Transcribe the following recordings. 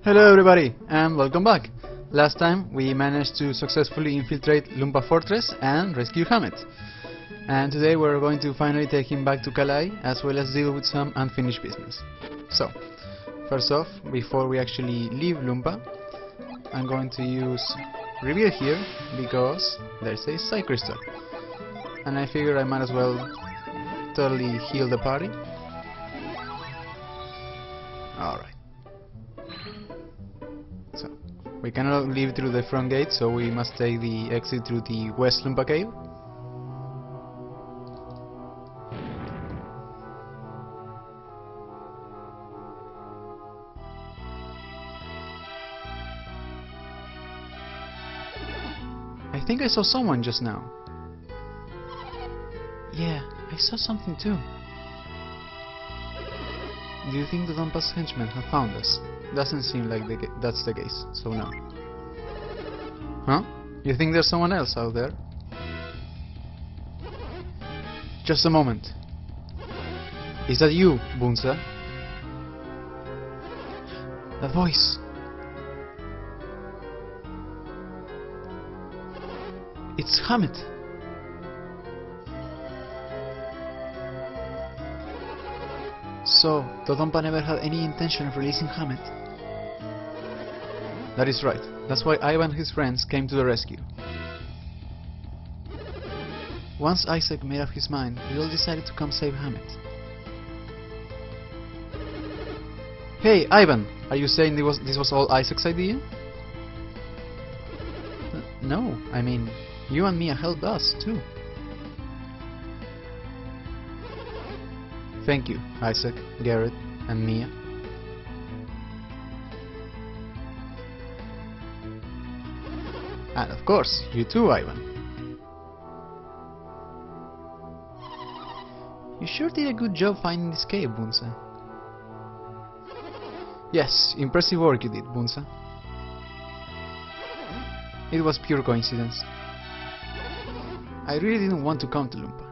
Hello everybody, and welcome back. Last time we managed to successfully infiltrate Lumpa Fortress and rescue Hamet. And today we're going to finally take him back to Kalai, as well as deal with some unfinished business. So, first off, before we actually leave Lumpa, I'm going to use Reveal here, because there's a Psy Crystal. And I figure I might as well totally heal the party. Alright. So, we cannot leave through the front gate, so we must take the exit through the West Lumpa Cave. I think I saw someone just now. Yeah, I saw something too. Do you think the Dompa's henchmen have found us? Doesn't seem like that's the case, so no. Huh? You think there's someone else out there? Just a moment. Is that you, Bunza? That voice. It's Hamet. So, the Dompa never had any intention of releasing Hamet. That is right. That's why Ivan and his friends came to the rescue. Once Isaac made up his mind, we all decided to come save Hamet. Hey, Ivan! Are you saying this was all Isaac's idea? No, I mean, you and Mia helped us, too. Thank you, Isaac, Garrett, and Mia. And of course, you too, Ivan. You sure did a good job finding this cave, Bunza. Yes, impressive work you did, Bunza. It was pure coincidence. I really didn't want to come to Lumpa.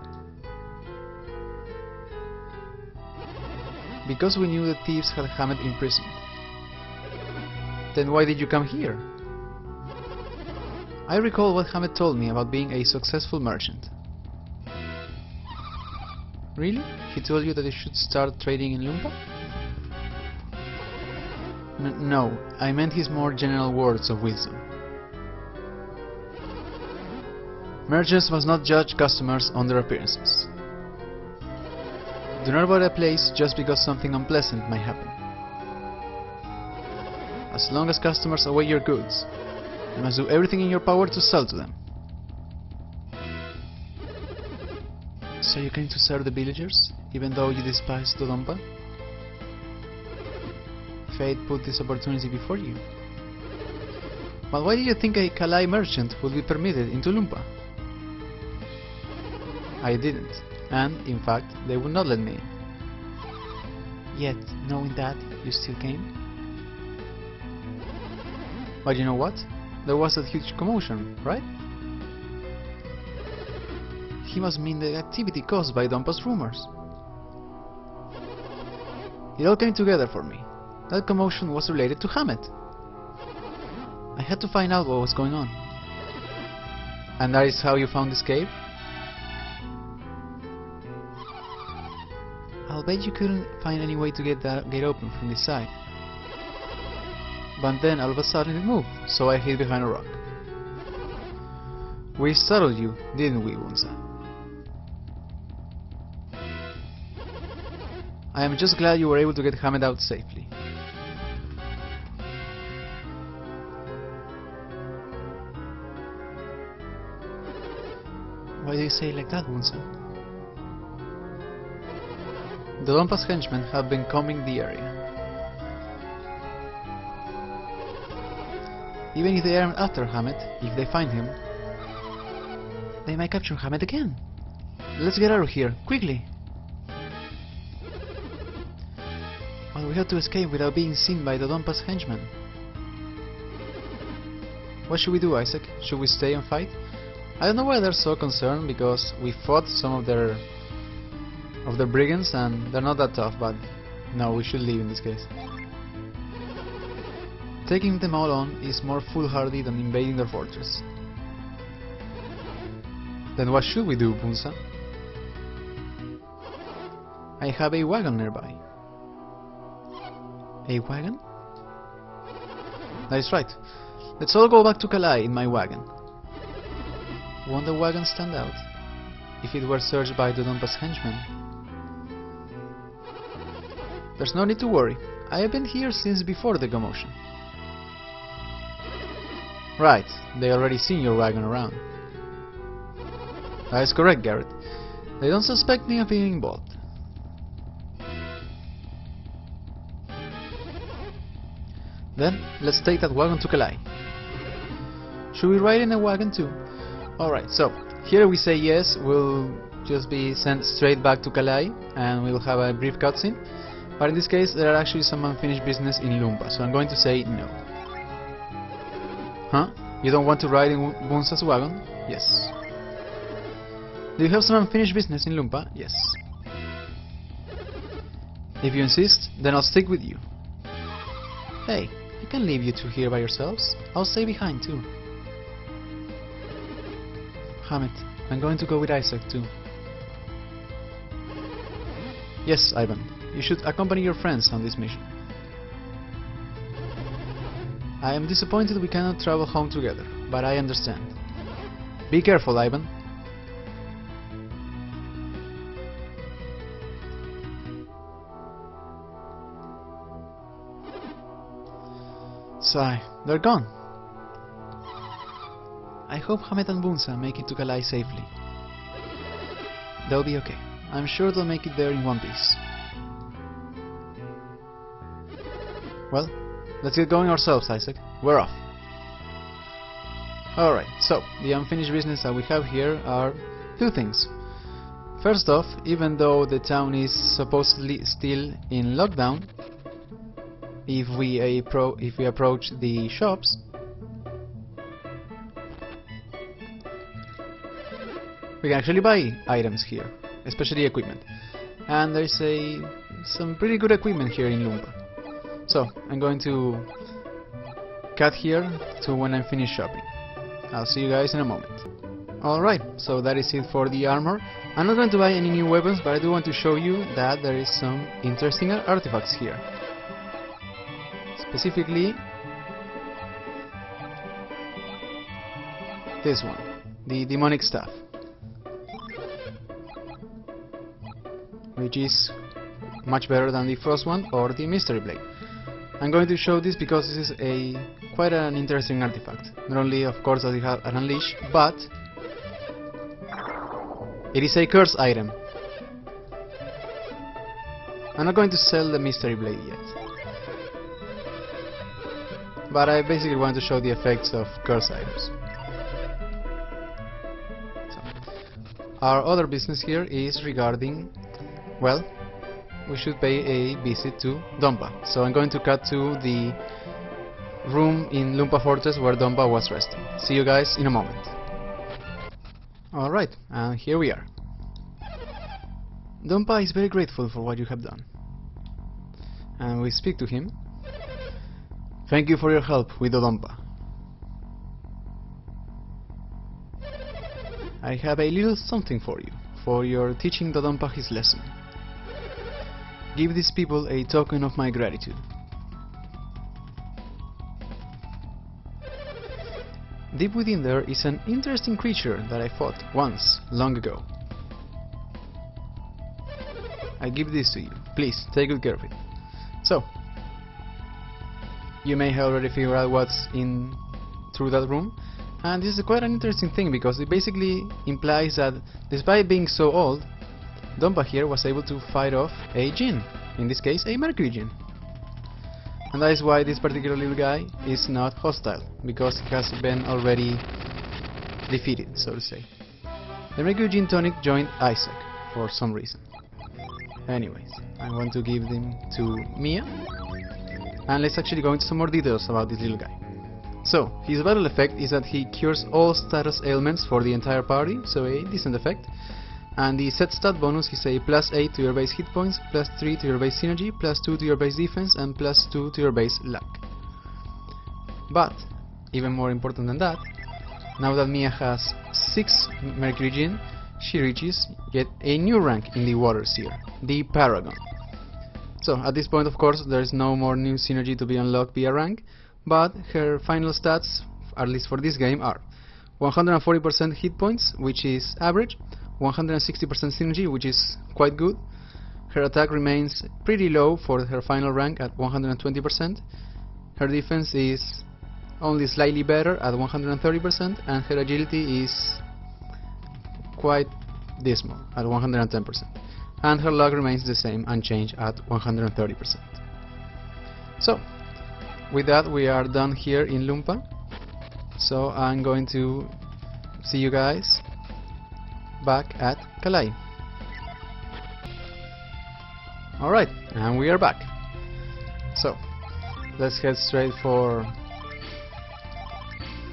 Because we knew the thieves had Hamet imprisoned. Then why did you come here? I recall what Hamet told me about being a successful merchant. Really? He told you that you should start trading in Lumpa? No, I meant his more general words of wisdom. Merchants must not judge customers on their appearances. Do not buy a place just because something unpleasant might happen. As long as customers await your goods, you must do everything in your power to sell to them. So you came to serve the villagers, even though you despise the Dompa? Fate put this opportunity before you. But why did you think a Kalai merchant would be permitted into Lumpa? I didn't, and, in fact, they would not let me in. Yet, knowing that, you still came? But you know what? There was that huge commotion, right? He must mean the activity caused by Dompa's rumors. It all came together for me. That commotion was related to Hamet. I had to find out what was going on. And that is how you found this cave? I'll bet you couldn't find any way to get that gate open from this side. But then all of a sudden it moved, so I hid behind a rock. We startled you, didn't we, Bunza? I am just glad you were able to get Hamet out safely. Why do you say it like that, Bunza? The Dompa's henchmen have been combing the area. Even if they aren't after Hamet, if they find him, they might capture Hamet again. Let's get out of here, quickly! But we have to escape without being seen by the Dompa's henchmen. What should we do, Isaac? Should we stay and fight? I don't know why they're so concerned, because we fought some of their brigands and they're not that tough, but no, we should leave in this case. taking them all on is more foolhardy than invading their fortress. Then what should we do, Bunsa? I have a wagon nearby. A wagon? That is right. Let's all go back to Kalai in my wagon. Won't the wagon stand out if it were searched by Dodompa's henchmen? There's no need to worry. I have been here since before the commotion. Right, they already seen your wagon around. That is correct, Garrett. They don't suspect me of being involved. Then, let's take that wagon to Kalai. Should we ride in a wagon too? Alright, so, here we say yes, we'll just be sent straight back to Kalai, and we'll have a brief cutscene. But in this case, there are actually some unfinished business in Lumpa, so I'm going to say no. Huh? You don't want to ride in Bunsa's wagon? Yes. Do you have some unfinished business in Lumpa? Yes. If you insist, then I'll stick with you. Hey, I can leave you two here by yourselves. I'll stay behind too. Hammett, I'm going to go with Isaac too. Yes, Ivan, you should accompany your friends on this mission. I am disappointed we cannot travel home together, but I understand. Be careful, Ivan. Sigh, they're gone. I hope Hammett and Bunsa make it to Kalai safely. They'll be okay. I'm sure they'll make it there in one piece. Well, let's get going ourselves, Isaac. We're off. Alright, so, the unfinished business that we have here are two things. First off, even though the town is supposedly still in lockdown, if we approach the shops, we can actually buy items here, especially equipment. And there's some pretty good equipment here in Lumpa. So, I'm going to cut here to when I'm finished shopping. I'll see you guys in a moment. Alright, so that is it for the armor. I'm not going to buy any new weapons, but I do want to show you that there is some interesting artifacts here. Specifically, this one, the demonic staff, which is much better than the frost one or the mystery blade. I'm going to show this because this is quite an interesting artifact. Not only, of course, does it have an unleash, but it is a curse item. I'm not going to sell the mystery blade yet, but I basically want to show the effects of curse items. So, our other business here is regarding, well, we should pay a visit to Dompa. So I'm going to cut to the room in Lumpa Fortress where Dompa was resting. See you guys in a moment. Alright, and here we are. Dompa is very grateful for what you have done. And we speak to him. Thank you for your help with Dompa. I have a little something for you, for your teaching Dompa his lesson. Give these people a token of my gratitude. Deep within there is an interesting creature that I fought once, long ago. I give this to you. Please, take good care of it. So, you may have already figured out what's in through that room, and this is quite an interesting thing because it basically implies that despite being so old, Dompa here was able to fight off a djinn, in this case a mercury djinn. And that is why this particular little guy is not hostile, because he has been already defeated, so to say. The mercury djinn tonic joined Isaac for some reason. Anyways, I want to give them to Mia, and let's actually go into some more details about this little guy. So, his battle effect is that he cures all status ailments for the entire party, so a decent effect. And the set stat bonus is a +8 to your base hit points, +3 to your base synergy, +2 to your base defense, and +2 to your base luck. But even more important than that, now that Mia has 6 Mercury Gene, she reaches yet a new rank in the water sphere, the Paragon. So at this point, of course, there is no more new synergy to be unlocked via rank, but her final stats, at least for this game, are 140% hit points, which is average, 160% synergy, which is quite good. Her attack remains pretty low for her final rank at 120%. Her defense is only slightly better at 130%, and her agility is quite dismal at 110%. And her luck remains the same, unchanged at 130%. So, with that we are done here in Lumpa. So I'm going to see you guys back at Kalai. Alright, and we are back. So, let's head straight for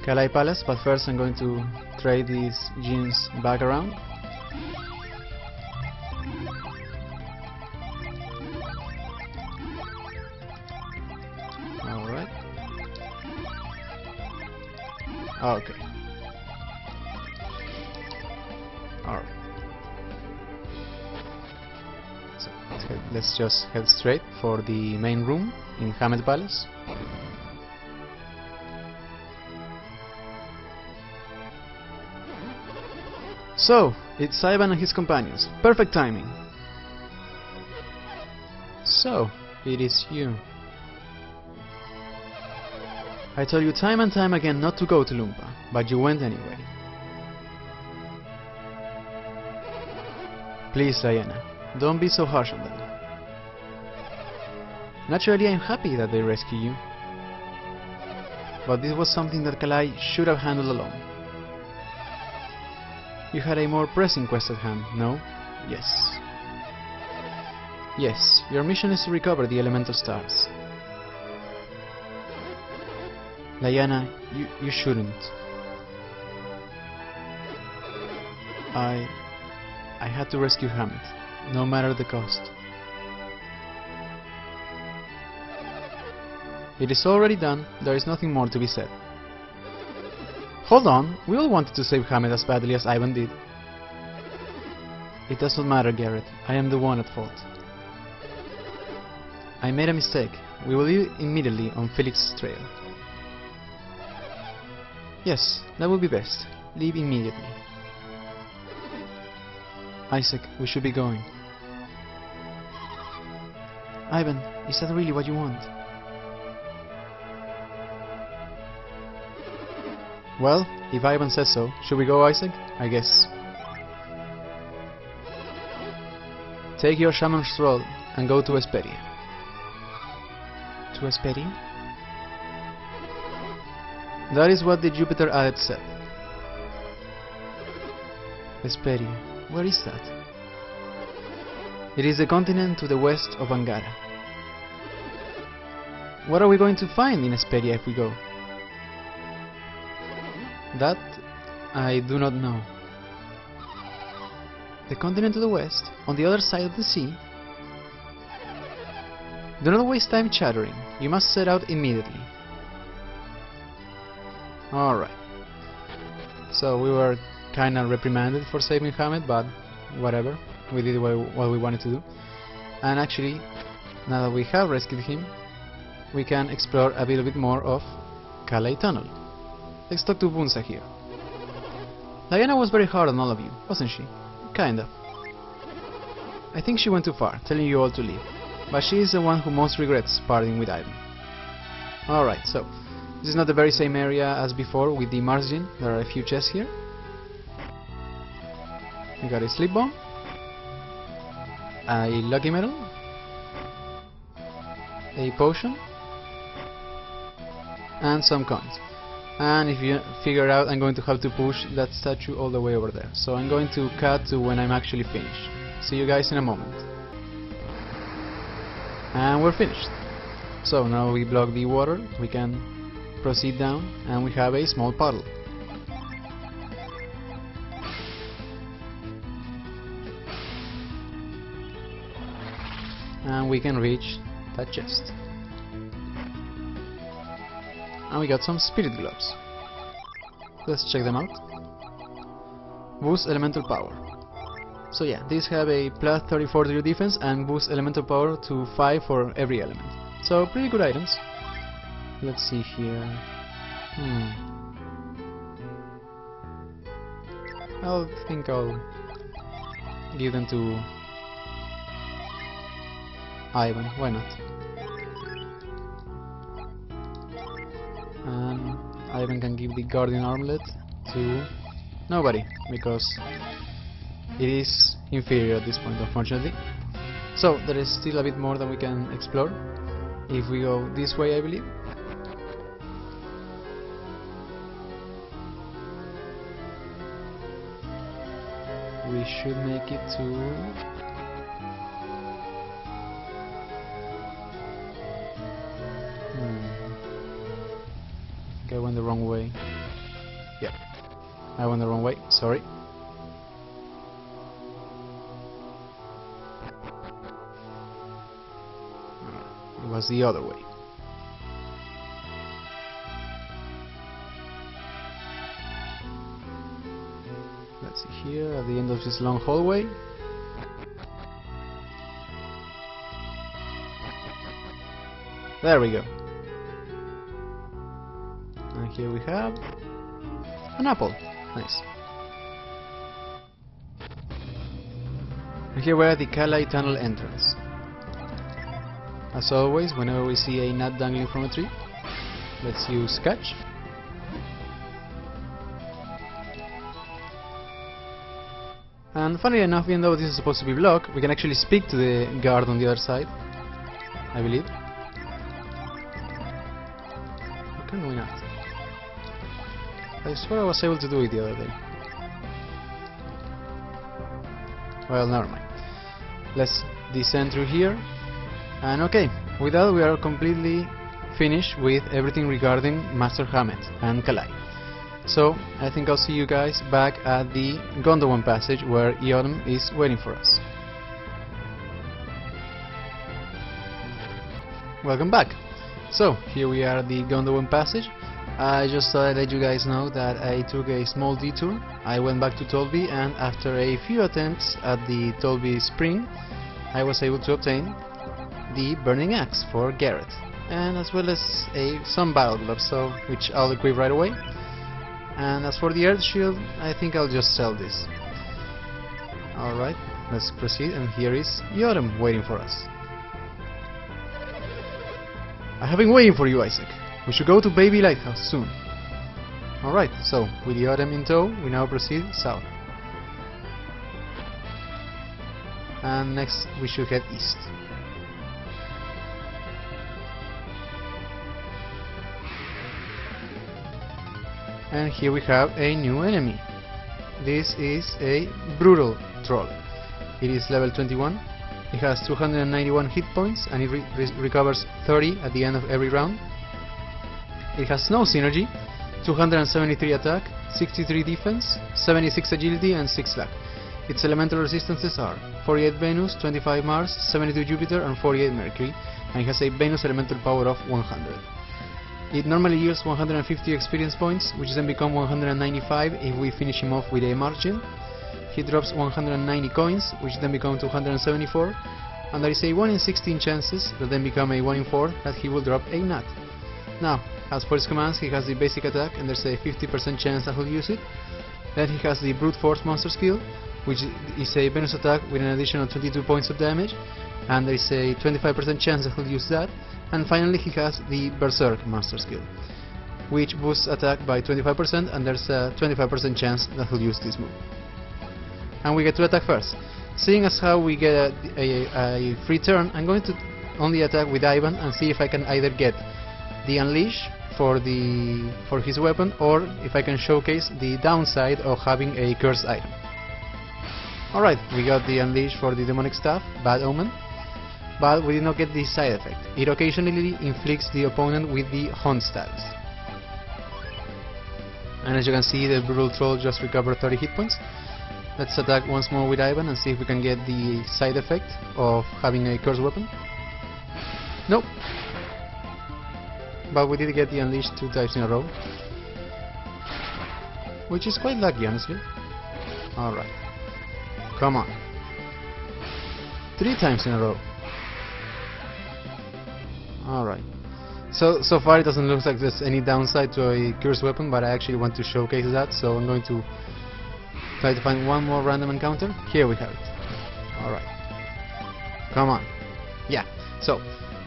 Kalai Palace, but first I'm going to trade these genes back around. Alright. Okay. Alright. So let's just head straight for the main room in Hamed Palace. So, it's Ivan and his companions. Perfect timing. So, it is you. I told you time and time again not to go to Lumpa, but you went anyway. Please, Diana, don't be so harsh on them. Naturally, I'm happy that they rescued you. But this was something that Kalai should have handled alone. You had a more pressing quest at hand, no? Yes. Yes, your mission is to recover the elemental stars. Diana, you shouldn't. I had to rescue Hamed, no matter the cost. It is already done, there is nothing more to be said. Hold on, we all wanted to save Hamed as badly as Ivan did. It does not matter, Garrett, I am the one at fault. I made a mistake. We will leave immediately on Felix's trail. Yes, that would be best. Leave immediately. Isaac, we should be going. Ivan, is that really what you want? Well, if Ivan says so, should we go, Isaac? I guess. Take your shaman's rod and go to Hesperia. To Hesperia? That is what the Jupiter adept said. Hesperia, where is that? It is the continent to the west of Angara. What are we going to find in Hesperia if we go? That I do not know. The continent to the west, on the other side of the sea? Do not waste time chattering. You must set out immediately. Alright. So we were kinda reprimanded for saving Hamed, but whatever. We did what we wanted to do. And actually, now that we have rescued him, we can explore a little bit more of Kalai Tunnel. Let's talk to Bunsa here. Diana was very hard on all of you, wasn't she? Kinda. I think she went too far, telling you all to leave. But she is the one who most regrets parting with Ivan. Alright, so this is not the very same area as before with the Mars Gene. There are a few chests here. We got a sleep bomb, a lucky medal, a potion, and some coins. And if you figure out, I'm going to have to push that statue all the way over there. So I'm going to cut to when I'm actually finished. See you guys in a moment. And we're finished. So now we block the water, we can proceed down, and we have a small puddle. And we can reach that chest. And we got some spirit gloves. Let's check them out. Boost elemental power. So yeah, these have a plus 34 to your defense and boost elemental power to 5 for every element. So pretty good items. Let's see here. I think I'll give them to Ivan, why not? And Ivan can give the Guardian Armlet to nobody, because it is inferior at this point, unfortunately. So there is still a bit more that we can explore if we go this way, I believe. We should make it to... I went the wrong way. Yep, I went the wrong way, sorry. It was the other way. Let's see here, at the end of this long hallway. There we go. And here we have an apple. Nice. And here we're at the Kalai tunnel entrance. As always, whenever we see a nut dangling from a tree, let's use catch. And funnily enough, even though this is supposed to be blocked, we can actually speak to the guard on the other side, I believe. Or can we not? I swear I was able to do it the other day. Well, never mind. Let's descend through here. And okay, with that we are completely finished with everything regarding Master Hamet and Kalai. So, I think I'll see you guys back at the Gondowan passage where Eodom is waiting for us. Welcome back! So, here we are at the Gondowan passage. I just thought I'd let you guys know that I took a small detour. I went back to Tolby, and after a few attempts at the Tolby Spring, I was able to obtain the Burning Axe for Garrett, and as well as some battle gloves, so which I'll equip right away. And as for the Earth Shield, I think I'll just sell this. Alright, let's proceed, and here is Eodom waiting for us. I have been waiting for you, Isaac. We should go to Baby Lighthouse soon. Alright, so with Eodom in tow, we now proceed south. And next we should head east. And here we have a new enemy. This is a brutal troll. It is level 21. It has 291 hit points and it recovers 30 at the end of every round. It has no synergy, 273 attack, 63 defense, 76 agility and 6 luck. Its elemental resistances are 48 Venus, 25 Mars, 72 Jupiter and 48 Mercury, and it has a Venus elemental power of 100. It normally yields 150 experience points, which then become 195 if we finish him off with a margin. He drops 190 coins, which then become 274, and there is a 1 in 16 chances that then become a 1 in 4 that he will drop a nut. Now, as for his commands, he has the basic attack and there's a 50% chance that he'll use it. Then he has the brute force monster skill, which is a bonus attack with an additional 22 points of damage, and there is a 25% chance that he'll use that. And finally he has the berserk monster skill, which boosts attack by 25%, and there's a 25% chance that he'll use this move. And we get to attack first. Seeing as how we get a free turn, I'm going to only attack with Ivan and see if I can either get the Unleash for his weapon, or if I can showcase the downside of having a cursed item. Alright, we got the Unleash for the demonic staff, Bad Omen, but we did not get the side effect. It occasionally inflicts the opponent with the Hunt status. And as you can see, the brutal troll just recovered 30 hit points. Let's attack once more with Ivan and see if we can get the side effect of having a cursed weapon. Nope. but we did get the Unleashed 2 times in a row, which is quite lucky, honestly. Alright, come on. 3 times in a row. Alright. So far it doesn't look like there's any downside to a cursed weapon, but I actually want to showcase that, so I'm going to try to find one more random encounter. Here we have it. Alright. Come on. Yeah. So,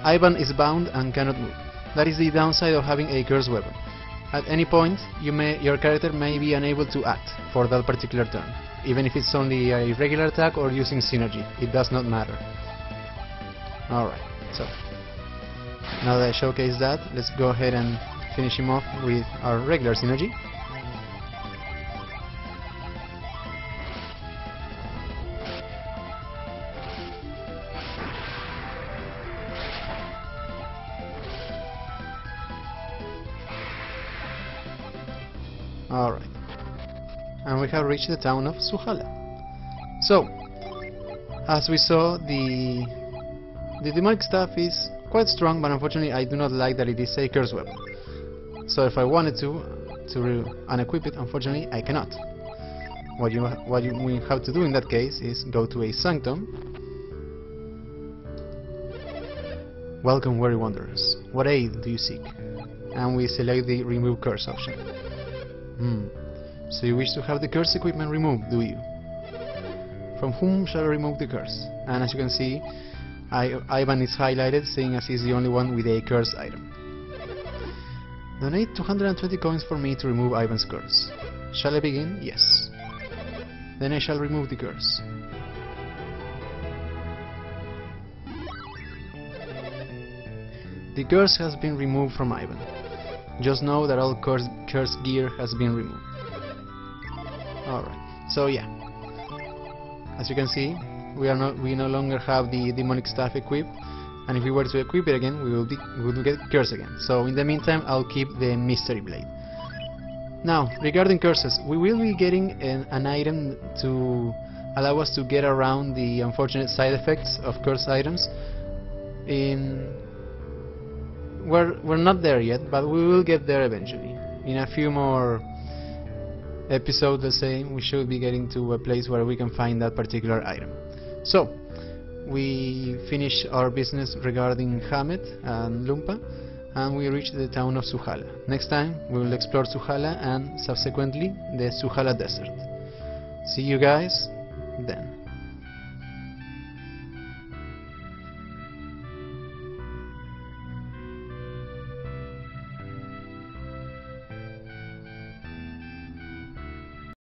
Ivan is bound and cannot move. That is the downside of having a cursed weapon. At any point, your character may be unable to act for that particular turn, even if it's only a regular attack or using synergy. It does not matter. Alright, so now that I showcased that, let's go ahead and finish him off with our regular synergy. Alright, and we have reached the town of Suhala. So, as we saw, the demonic staff is quite strong, but unfortunately I do not like that it is a curse weapon. So if I wanted to unequip it, unfortunately I cannot. What we have to do in that case is go to a sanctum. Welcome, weary wanderers. What aid do you seek? And we select the remove curse option. So you wish to have the curse equipment removed, do you? From whom shall I remove the curse? And as you can see, Ivan is highlighted, seeing as he's the only one with a curse item. Donate 220 coins for me to remove Ivan's curse. Shall I begin? Yes. Then I shall remove the curse. The curse has been removed from Ivan. Just know that all curse gear has been removed. Alright, so yeah. As you can see, we no longer have the demonic staff equipped, and if we were to equip it again, we would get curse again. So in the meantime, I'll keep the mystery blade. Now, regarding curses, we will be getting an item to allow us to get around the unfortunate side effects of curse items. We're not there yet, but we will get there eventually. In a few more episodes, let's say, we should be getting to a place where we can find that particular item. So, we finish our business regarding Hamet and Lumpa, and we reach the town of Suhala. Next time, we will explore Suhala and subsequently the Suhala Desert. See you guys then.